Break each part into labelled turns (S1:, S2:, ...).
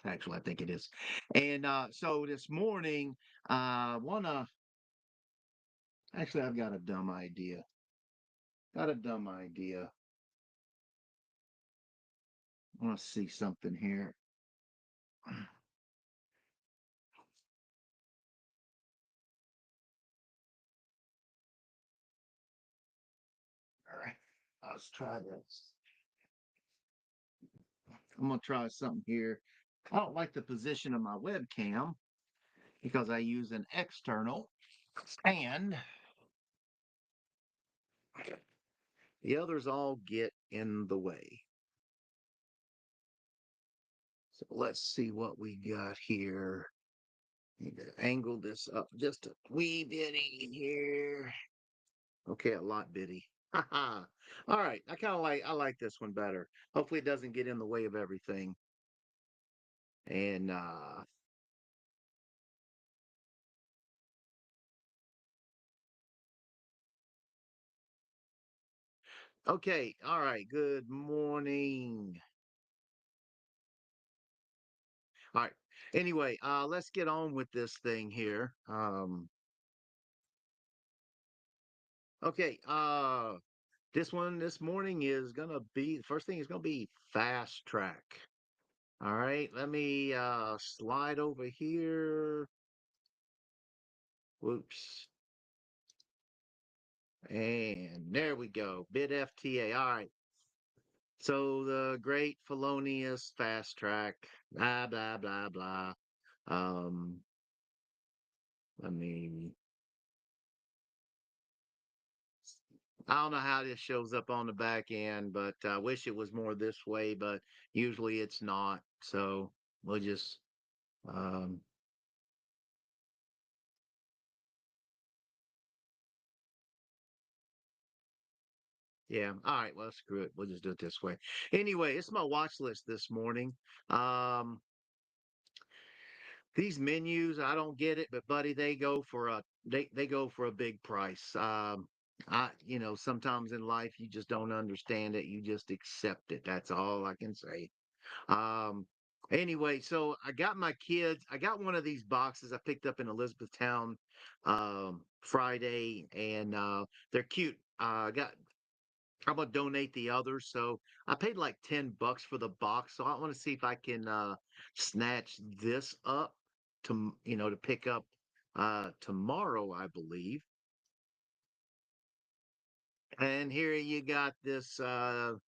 S1: Actually, I think it is. And so this morning, wanna actually I've got a dumb idea. Got a dumb idea. I want to see something here. All right, let's try this. I'm gonna try something here. I don't like the position of my webcam because I use an external, and the others all get in the way. So let's see what we got here. Need to angle this up just a wee bitty here. Okay, a lot bitty. All right, I like this one better. Hopefully it doesn't get in the way of everything. And okay, all right, good morning. All right. Anyway, let's get on with this thing here. Okay, this one this morning is gonna be the first thing is gonna be fast track. All right, let me slide over here. Whoops. And there we go. Bid FTA. All right. So the great felonious fast track, blah blah blah blah. Um, I mean, I don't know how this shows up on the back end, but I wish it was more this way, but usually it's not. So we'll just um yeah, all right, well screw it. We'll just do it this way. Anyway, it's my watch list this morning. Um These menus, I don't get it, but buddy, they go for a big price. Sometimes in life you just don't understand it. You just accept it. That's all I can say. Um, anyway, so I got my kids. I got one of these boxes I picked up in Elizabethtown Friday, and they're cute. I got. I'm gonna donate the others, so I paid like $10 for the box. So I want to see if I can snatch this up to pick up tomorrow, I believe. And here you got this um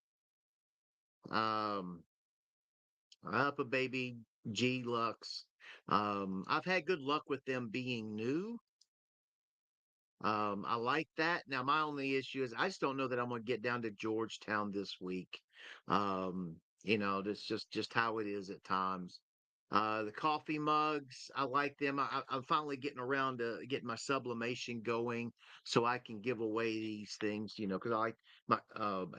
S1: up a baby G Lux. I've had good luck with them being new. I like that. Now, my only issue is I just don't know that I'm going to get down to Georgetown this week. That's just how it is at times. The coffee mugs, I like them. I'm finally getting around to getting my sublimation going, so I can give away these things. Because I like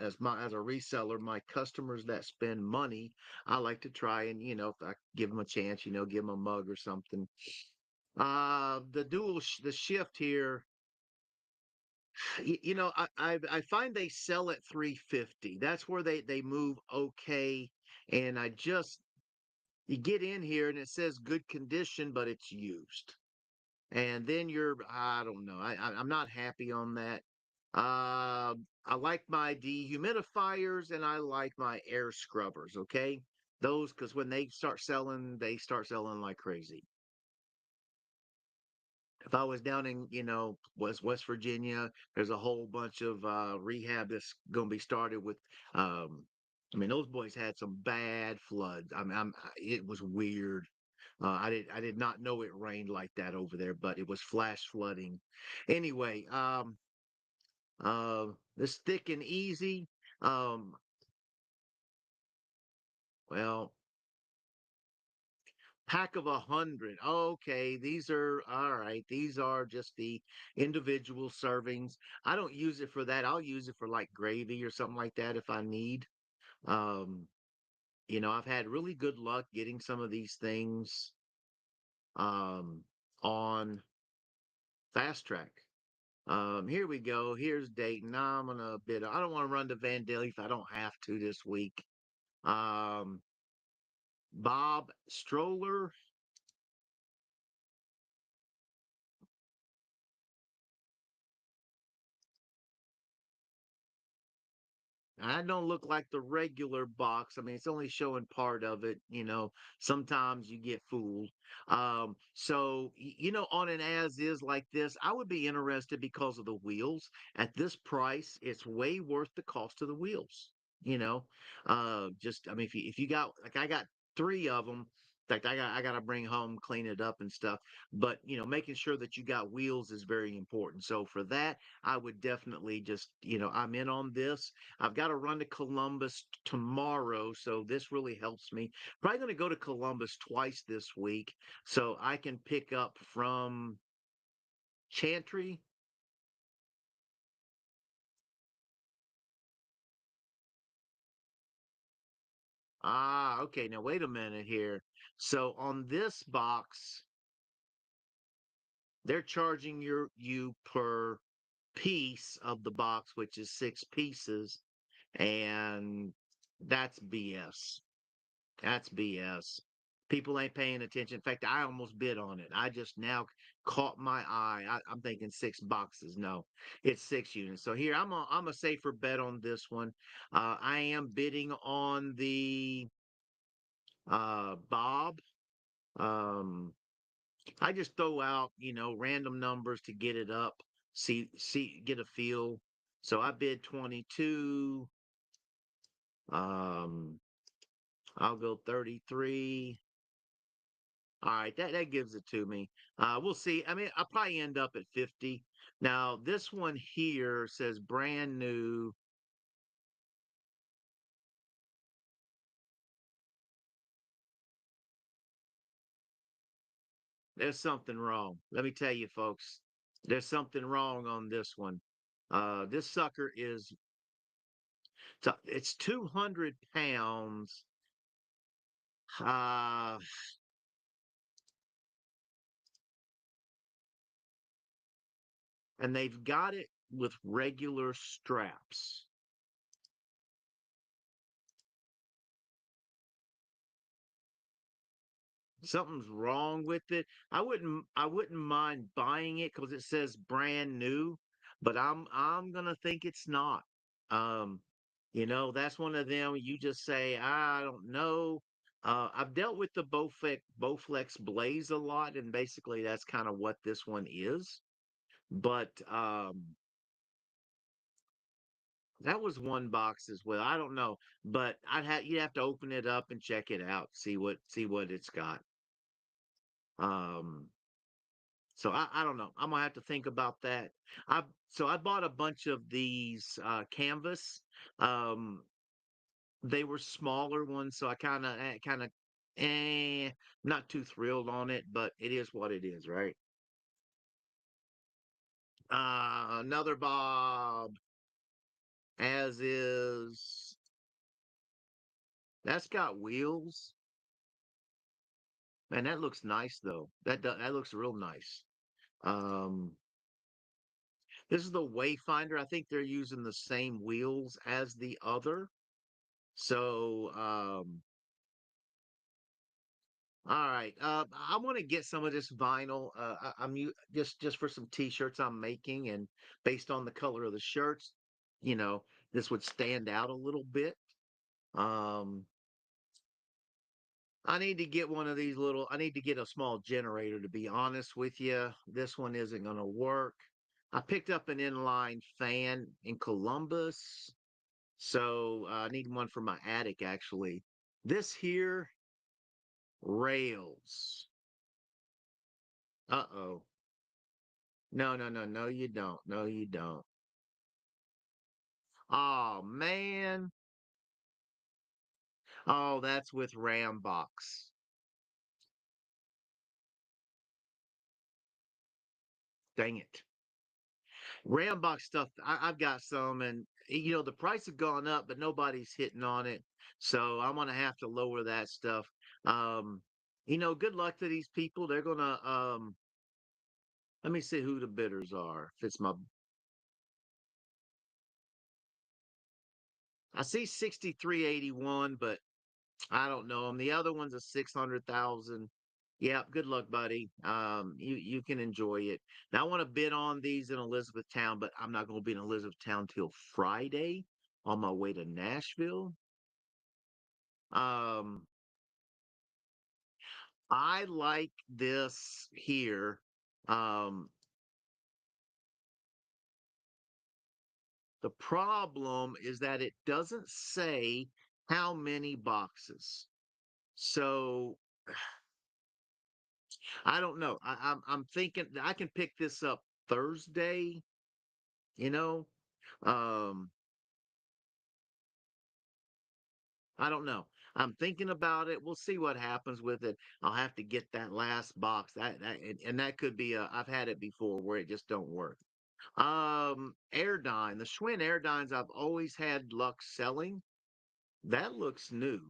S1: as a reseller, my customers that spend money, I like to try and if I give them a chance, give them a mug or something. The shift here, I find they sell at 350. That's where they move okay. And you get in here and it says good condition, but it's used. And then I don't know. I'm not happy on that. I like my dehumidifiers and I like my air scrubbers. Okay. Those, because when they start selling like crazy. If I was down in, West Virginia, there's a whole bunch of rehab that's going to be started with. I mean, those boys had some bad floods. I mean, it was weird. I did not know it rained like that over there, but it was flash flooding. Anyway, this thick and easy. Um, well, pack of 100. Okay, these are all right. These are just the individual servings. I don't use it for that. I'll use it for like gravy or something like that if I need. Um, I've had really good luck getting some of these things um on fast track. Here we go. Here's Dayton. Now I'm gonna bid. I don't want to run to Vandalia if I don't have to this week. Um, Bob Stroller. I don't look like the regular box. I mean, it's only showing part of it. Sometimes you get fooled. So on an as is like this, I would be interested because of the wheels. At this price, it's way worth the cost of the wheels. You know, just I mean, if you got like I got three of them. In fact, I got to bring home, clean it up and stuff. But making sure that you got wheels is very important. So for that, I would definitely just I'm in on this. I've got to run to Columbus tomorrow, so this really helps me. Probably going to go to Columbus twice this week, so I can pick up from Chantry. Ah, okay. Now wait a minute here. So on this box, they're charging you per piece of the box, which is 6 pieces, and that's BS. That's BS. People ain't paying attention. In fact, I almost bid on it. I just now caught my eye. I'm thinking 6 boxes. No, it's 6 units. So here I'm a safer bet on this one. I am bidding on the Bob. Um, I just throw out random numbers to get it up, get a feel. So I bid 22. Um, I'll go 33. All right, that gives it to me. We'll see. I mean, I'll probably end up at 50. Now, this one here says brand new. There's something wrong. Let me tell you, folks. There's something wrong on this one. This sucker it's 200 pounds. Uh, and they've got it with regular straps. Something's wrong with it. I wouldn't mind buying it because it says brand new, but I'm gonna think it's not. Um, that's one of them you just say, I don't know. I've dealt with the Bowflex Blaze a lot, and basically that's kind of what this one is. But that was one box as well. I don't know, but you'd have to open it up and check it out, see what it's got. Um, So I don't know. I'm gonna have to think about that. I bought a bunch of these canvas. Um, they were smaller ones, so I kind of not too thrilled on it, but it is what it is, right? Another Bob, as is. That's got wheels, and that looks nice though. That looks real nice. Um, this is the Wayfinder. I think they're using the same wheels as the other. So, all right. I want to get some of this vinyl. Just for some t-shirts I'm making, and based on the color of the shirts, you know, this would stand out a little bit. Um, I need to get one of these little. I need to get a small generator. To be honest with you, this one isn't going to work. I picked up an inline fan in Columbus, so I need one for my attic. Actually, this here rails. Uh-oh. No, no, no, no, you don't. No, you don't. Oh, man. Oh, that's with Rambox. Dang it. Rambox stuff, I've got some, and the price has gone up, but nobody's hitting on it. So I'm gonna have to lower that stuff. Um, good luck to these people. They're gonna let me see who the bidders are. If it's my I see 6381, but I don't know him. The other one's a 600,000. Yeah, good luck, buddy. You can enjoy it. Now I want to bid on these in Elizabethtown, but I'm not going to be in Elizabethtown till Friday on my way to Nashville. Um, I like this here. Um, the problem is that it doesn't say how many boxes. So I don't know. I'm thinking I can pick this up Thursday, you know. Um, I don't know. I'm thinking about it. We'll see what happens with it. I'll have to get that last box. And that could be a I've had it before where it just don't work. Airdyne, the Schwinn Airdynes I've always had luck selling. That looks new,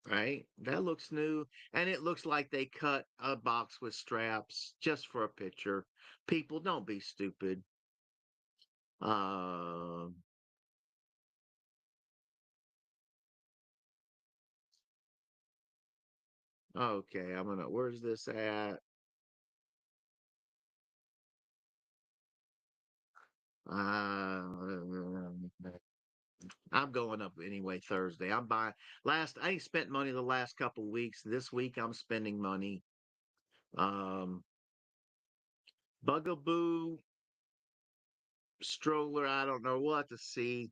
S1: right? That looks new. And it looks like they cut a box with straps just for a picture. People, don't be stupid. Uh, okay, where's this at? Uh, I'm going up anyway Thursday. I'm buying I ain't spent money the last couple weeks. This week I'm spending money. Um Bugaboo stroller, I don't know. We'll have to see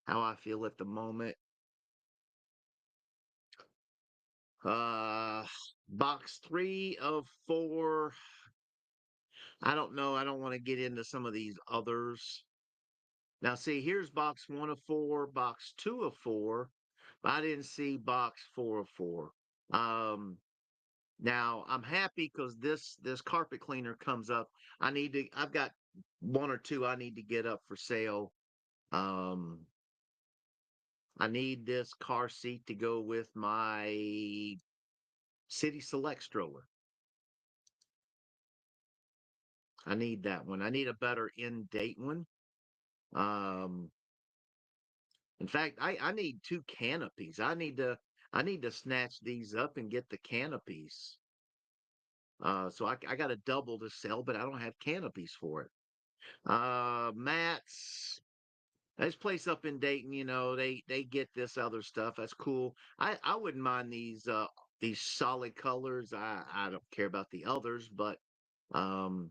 S1: how I feel at the moment. Uh Box 3 of 4. I don't know. I don't want to get into some of these others. Now see, here's box 1 of 4, box 2 of 4. But I didn't see box 4 of 4. Um Now I'm happy because this carpet cleaner comes up. I've got 1 or 2 I need to get up for sale. Um I need this car seat to go with my City Select stroller. I need that one. I need a better in date one. Um in fact, I need 2 canopies. I need to snatch these up and get the canopies. So I got a double to sell, but I don't have canopies for it. Mats. This place up in Dayton, they get this other stuff. That's cool. I wouldn't mind these solid colors. I don't care about the others, but um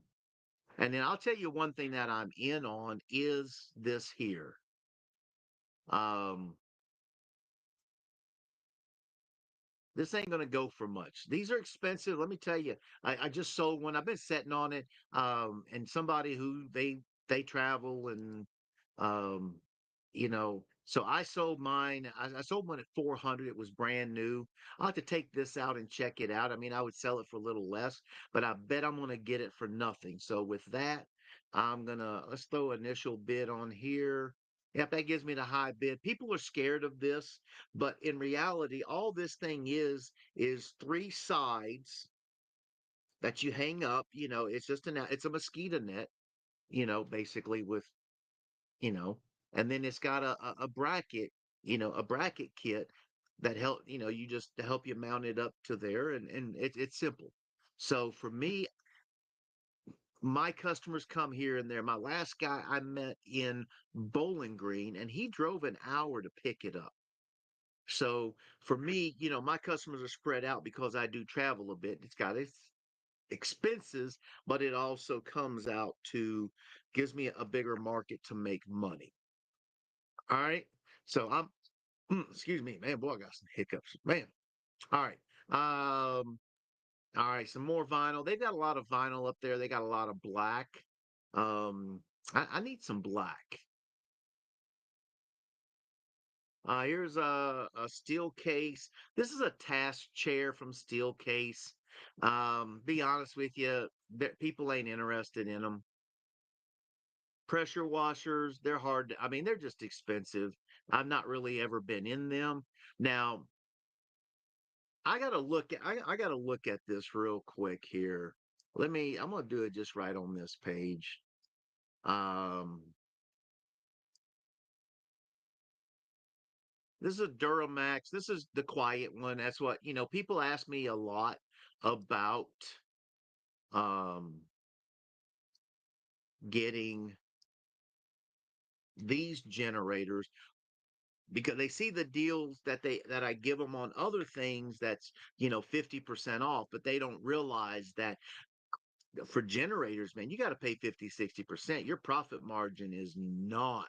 S1: and then I'll tell you one thing that I'm in on is this here. Um This ain't gonna go for much. These are expensive. Let me tell you, I just sold one. I've been sitting on it. And somebody who they travel and um, so I sold mine. I sold one at 400. It was brand new. I'll have to take this out and check it out. I mean, I would sell it for a little less, but I bet I'm gonna get it for nothing. So with that, let's throw initial bid on here. Yep, that gives me the high bid. People are scared of this, but in reality, all this thing is 3 sides that you hang up. It's just it's a mosquito net, basically with you know, and then it's got a bracket, a bracket kit that you just to help you mount it up to there, and it's simple. So for me, my customers come here and there. My last guy I met in Bowling Green, and he drove an hour to pick it up. So for me, my customers are spread out because I do travel a bit. It's got its expenses, but it also comes out to gives me a bigger market to make money. All right. So excuse me, man. Boy, I got some hiccups, man. All right. All right. Some more vinyl. They've got a lot of vinyl up there. They got a lot of black. I need some black. Here's a steel case. This is a task chair from Steel Case. Be honest with you, people ain't interested in them. Pressure washers, they're hard. I mean, they're just expensive. I've not really ever been in them. Now, I gotta look at this real quick here. I'm gonna do it just right on this page. Um This is a Duramax. This is the quiet one. That's what, people ask me a lot about um getting these generators because they see the deals that I give them on other things that's, 50% off, but they don't realize that for generators, man, you got to pay 50, 60%. Your profit margin is not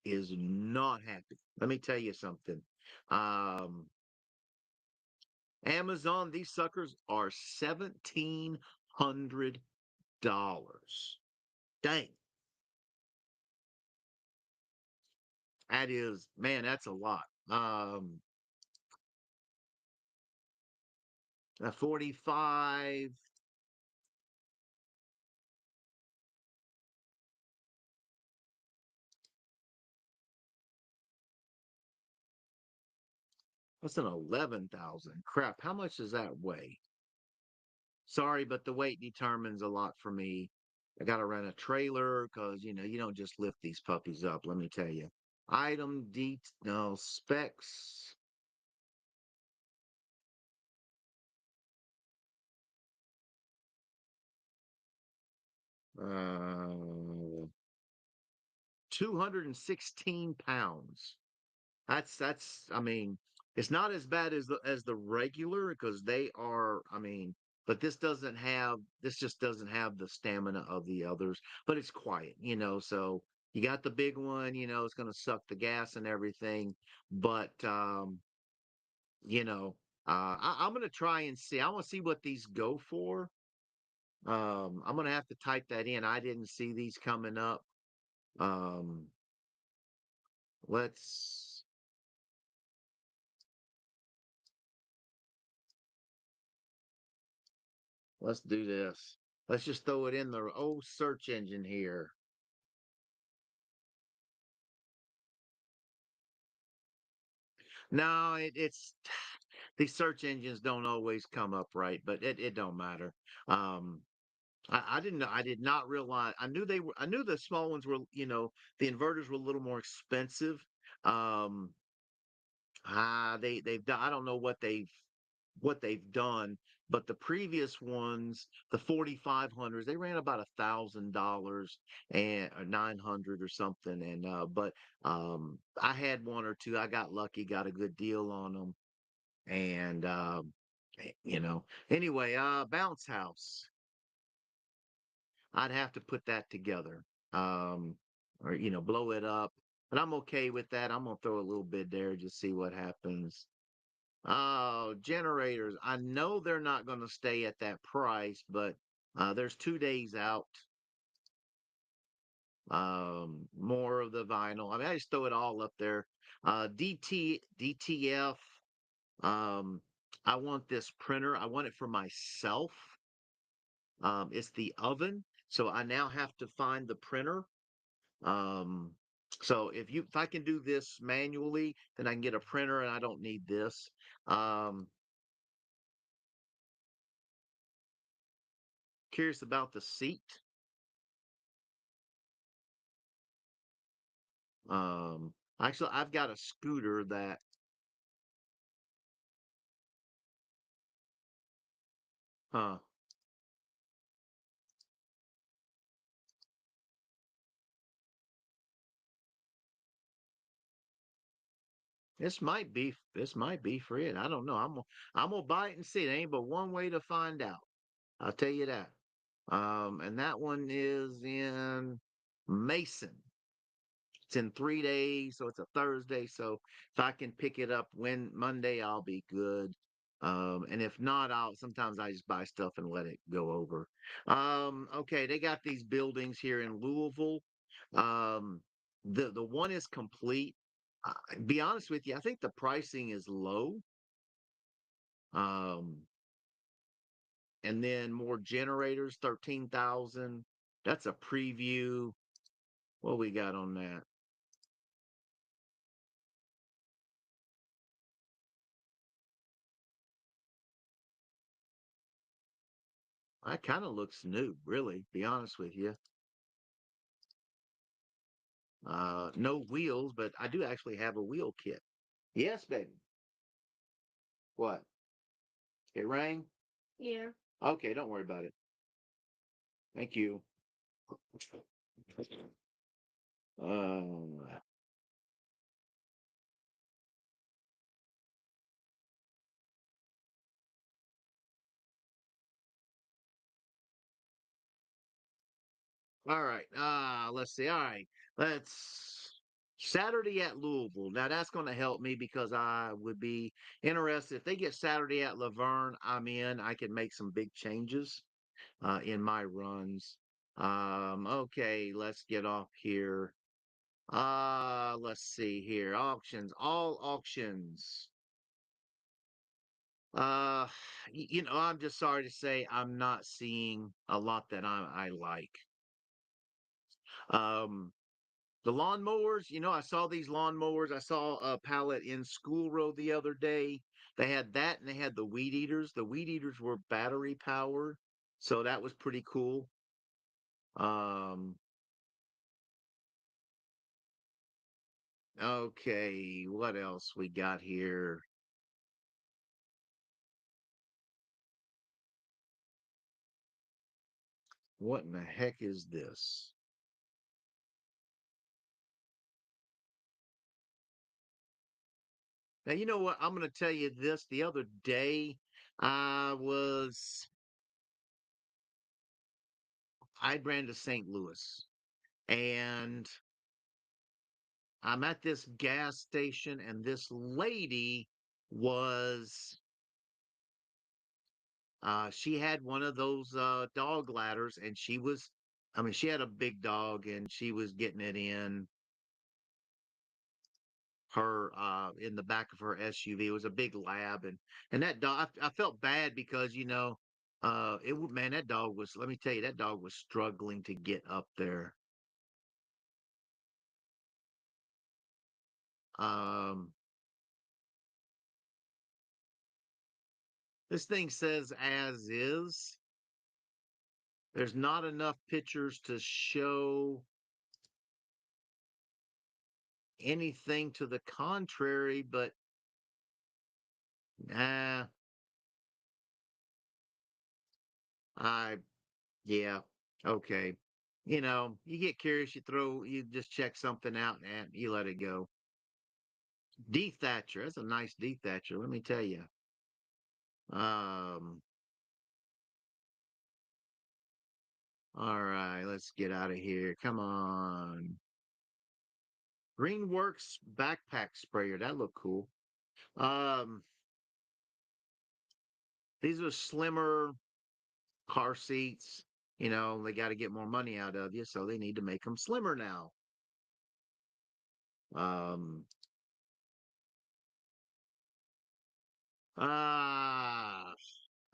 S1: happy. Let me tell you something. Um Amazon, these suckers are $1,700. Dang, that is, man, that's a lot. 45, that's an 11,000. Crap, how much does that weigh? Sorry, but the weight determines a lot for me. I got to rent a trailer because, you don't just lift these puppies up, let me tell you. No, specs. 216 pounds. I mean, it's not as bad as the regular because they are, I mean, but this just doesn't have the stamina of the others, but it's quiet, so you got the big one, it's gonna suck the gas and everything. But you know, I'm gonna try and see. I want to see what these go for. I'm gonna have to type that in. I didn't see these coming up. Um, let's let's do this. Let's just throw it in the old search engine here. No, it's these search engines don't always come up right, but it don't matter. Um, I didn't know. I did not realize. I knew they were. I knew the small ones were. The inverters were a little more expensive. Um, they've done. I don't know what they've done, but the previous ones, the 4500s, they ran about $1,000 and or 900 or something. And but I had one or two. I got lucky, got a good deal on them, and anyway, bounce house. I'd have to put that together, or blow it up. But I'm okay with that. I'm gonna throw a little bit there, just see what happens. Oh, generators. I know they're not going to stay at that price, but there's 2 days out. More of the vinyl. I mean, I just throw it all up there. DTF. Um, I want this printer. I want it for myself. It's the oven. So I now have to find the printer. Um, so if I can do this manually, then I can get a printer and I don't need this. Um, Curious about the seat. Um, Actually, I've got a scooter that, huh, this might be for it. I don't know. I'm gonna buy it and see. It ain't but one way to find out. I'll tell you that. And that one is in Mason. It's in 3 days, so it's a Thursday. So if I can pick it up when Monday, I'll be good. And if not, I'll sometimes I just buy stuff and let it go over. Okay, they got these buildings here in Louisville. Um, the one is complete. Be honest with you, I think the pricing is low. Um, and then more generators, 13,000. That's a preview. What we got on that? That kind of looks new, really, be honest with you. No wheels, but I do actually have a wheel kit. Yes, baby. What? It rang?
S2: Yeah.
S1: Okay, don't worry about it. Thank you. Uh, all right. Let's see. All right. Let's Saturday at Louisville. Now that's going to help me because I would be interested if they get Saturday at Laverne. I'm in. I can make some big changes in my runs. Okay, let's get off here. Let's see here. Auctions, all auctions. Uh, I'm just sorry to say I'm not seeing a lot that I like. Um, the lawnmowers, I saw these lawnmowers. I saw a pallet in School Road the other day. They had that and they had the weed eaters. The weed eaters were battery powered, so that was pretty cool. Um, okay, what else we got here? What in the heck is this? Now, you know what? I'm going to tell you this. The other day, I was, I ran to St. Louis and I'm at this gas station, and this lady was, she had one of those dog ladders, and I mean, she had a big dog and she was getting it in the back of her SUV. It was a big lab, and that dog, I felt bad because man, that dog was. Let me tell you, that dog was struggling to get up there. Um, this thing says as is. There's not enough pictures to show anything to the contrary, but nah, I yeah, okay. You get curious, you just check something out and you let it go. D Thatcher. That's a nice D Thatcher, let me tell you. Um, all right, let's get out of here. Come on. Greenworks backpack sprayer. That looked cool. Um, these are slimmer car seats. They got to get more money out of you, so they need to make them slimmer now. Um, ah,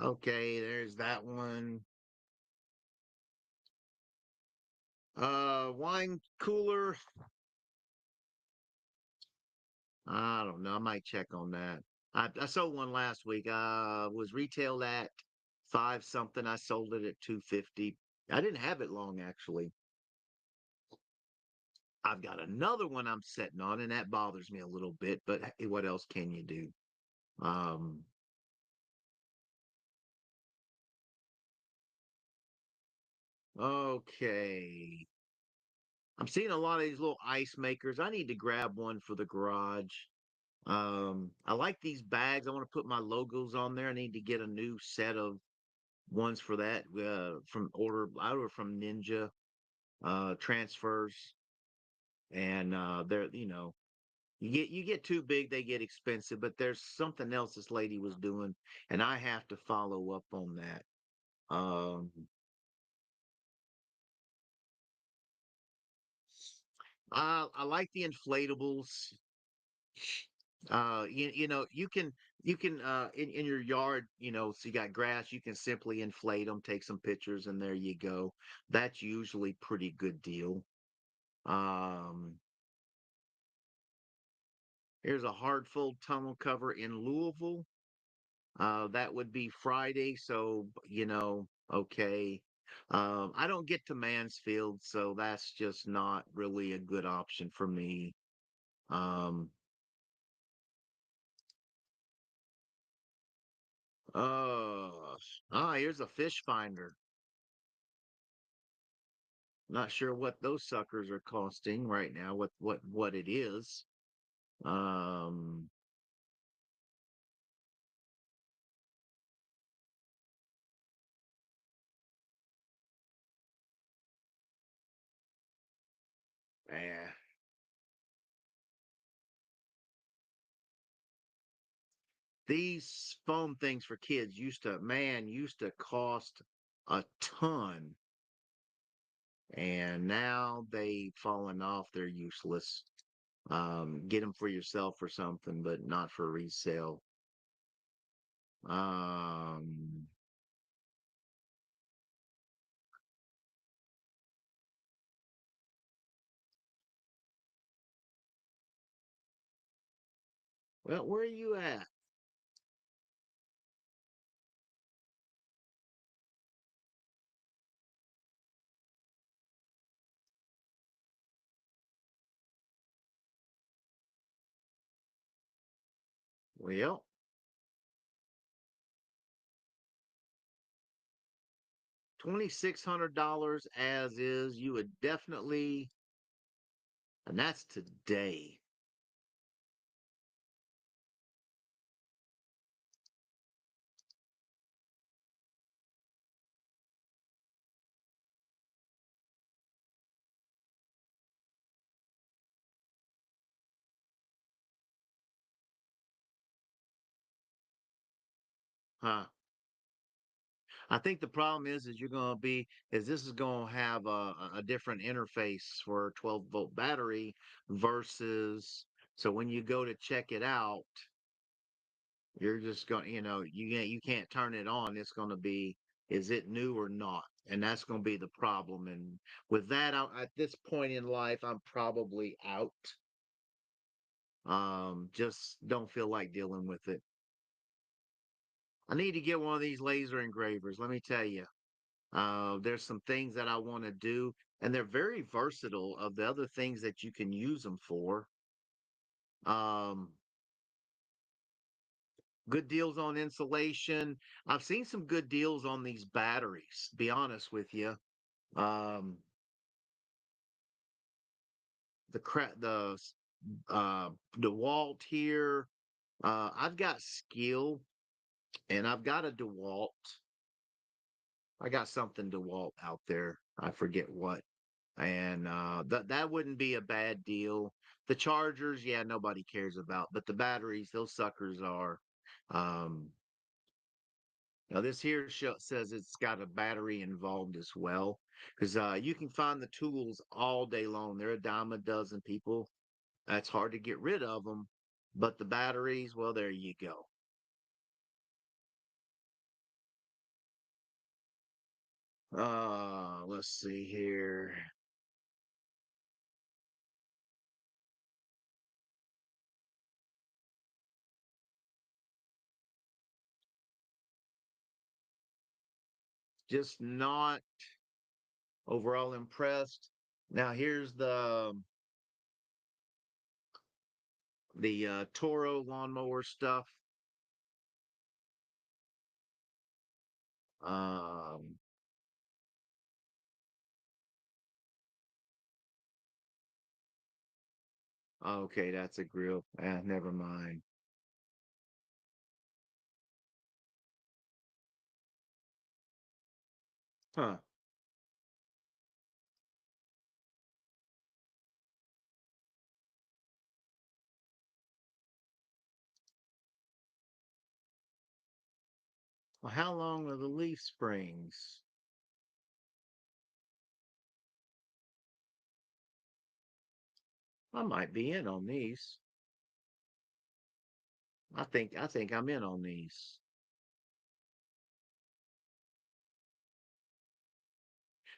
S1: okay, there's that one. Wine cooler. I don't know. I might check on that. I sold one last week. Was retailed at five something. I sold it at 250. I didn't have it long actually. I've got another one I'm sitting on, and that bothers me a little bit. But hey, what else can you do? Um, okay. I'm seeing a lot of these little ice makers. I need to grab one for the garage. I like these bags. I want to put my logos on there. I need to get a new set of ones for that. I order from Ninja transfers, and they're you get too big, they get expensive. But there's something else this lady was doing, and I have to follow up on that. I like the inflatables. You can in your yard, so you got grass, you can simply inflate them, take some pictures, and there you go. That's usually pretty good deal. Um, here's a hard fold tunnel cover in Louisville. That would be Friday, so okay. I don't get to Mansfield, so that's just not really a good option for me. Um, Uh, here's a fish finder. Not sure what those suckers are costing right now. What it is. Um, eh, these foam things for kids used to cost a ton, and now they've fallen off. They're useless. Get them for yourself or something, but not for resale. Um, well, where are you at? Well, $2,600 as is. You would definitely, and that's today. Huh. I think the problem is you're going to be is this is going to have a different interface for a 12-volt battery versus so when you go to check it out, you're just going you can't turn it on. It's going to be is it new or not? And that's going to be the problem. And with that, at this point in life, I'm probably out. Just don't feel like dealing with it. I need to get one of these laser engravers. Let me tell you. There's some things that I want to do, and they're very versatile of the other things that you can use them for. Um, Good deals on insulation. I've seen some good deals on these batteries, be honest with you. Um, the DeWalt here. I've got Skill and I've got a DeWalt. I got something DeWalt out there. I forget what. And that wouldn't be a bad deal. The chargers, yeah, nobody cares about, but the batteries, those suckers are. Um, Now this here says it's got a battery involved as well, because you can find the tools all day long. There are a dime a dozen people. It's hard to get rid of them, but the batteries, well, there you go. Let's see here. Just not overall impressed. Now here's the Toro lawnmower stuff. Um, okay, that's a grill. Never mind. Huh. Well, how long are the leaf springs? I might be in on these. I think I'm in on these.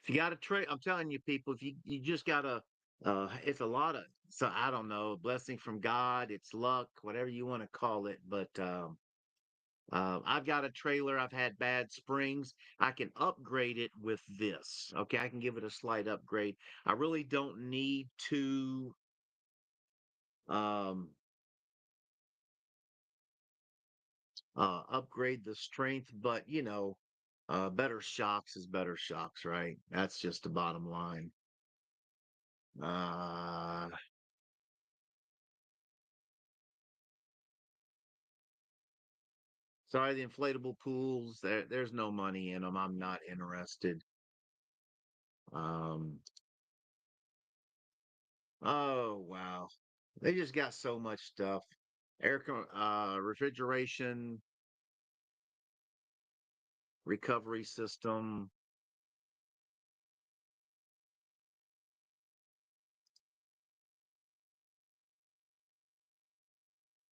S1: If you got to trade, I'm telling you, people, if you just gotta, it's a lot of. So I don't know, blessing from God, it's luck, whatever you want to call it. But I've got a trailer. I've had bad springs. I can upgrade it with this. Okay, I can give it a slight upgrade. I really don't need to. Um, upgrade the strength, but better shocks is better shocks, right? That's just the bottom line. Uh, Sorry, the inflatable pools, there's no money in them. I'm not interested. Um, oh wow. They just got so much stuff. Refrigeration, recovery system.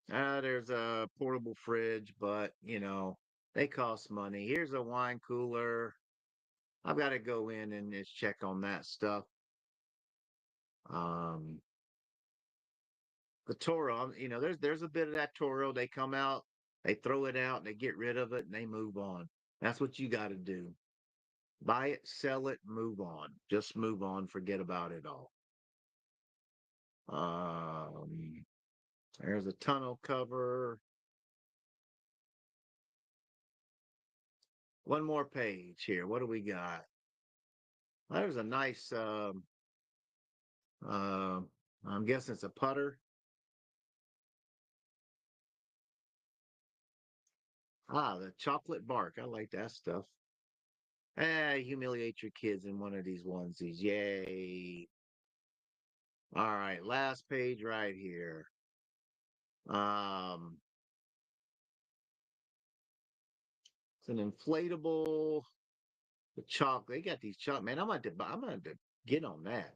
S1: There's a portable fridge, but they cost money. Here's a wine cooler. I've got to go in and just check on that stuff. Um, the Toro, there's a bit of that Toro. They come out, they throw it out, they get rid of it, and they move on. That's what you got to do. Buy it, sell it, move on. Just move on. Forget about it all. Um, there's a tonneau cover. One more page here. What do we got? There's a nice. Uh, I'm guessing it's a putter. The chocolate bark. I like that stuff. Humiliate your kids in one of these onesies. Yay. All right, last page right here. Um, it's an inflatable the chalk. They got these chalk, man. I'm gonna get on that.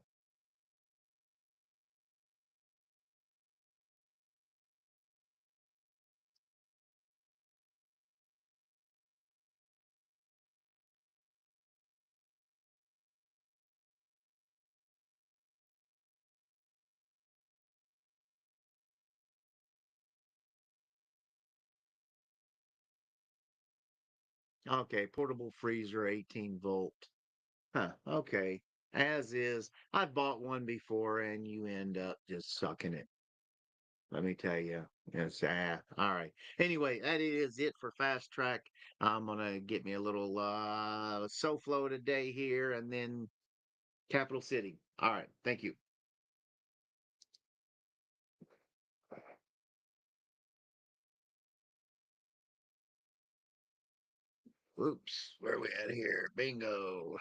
S1: Okay, portable freezer, 18 volt. Huh, okay. As is. I've bought one before and you end up just sucking it. Let me tell you. It's all right. Anyway, that is it for Fast Track. I'm gonna get me a little SoFlo today here and then Capital City. All right. Thank you. Oops. Where are we at here? Bingo.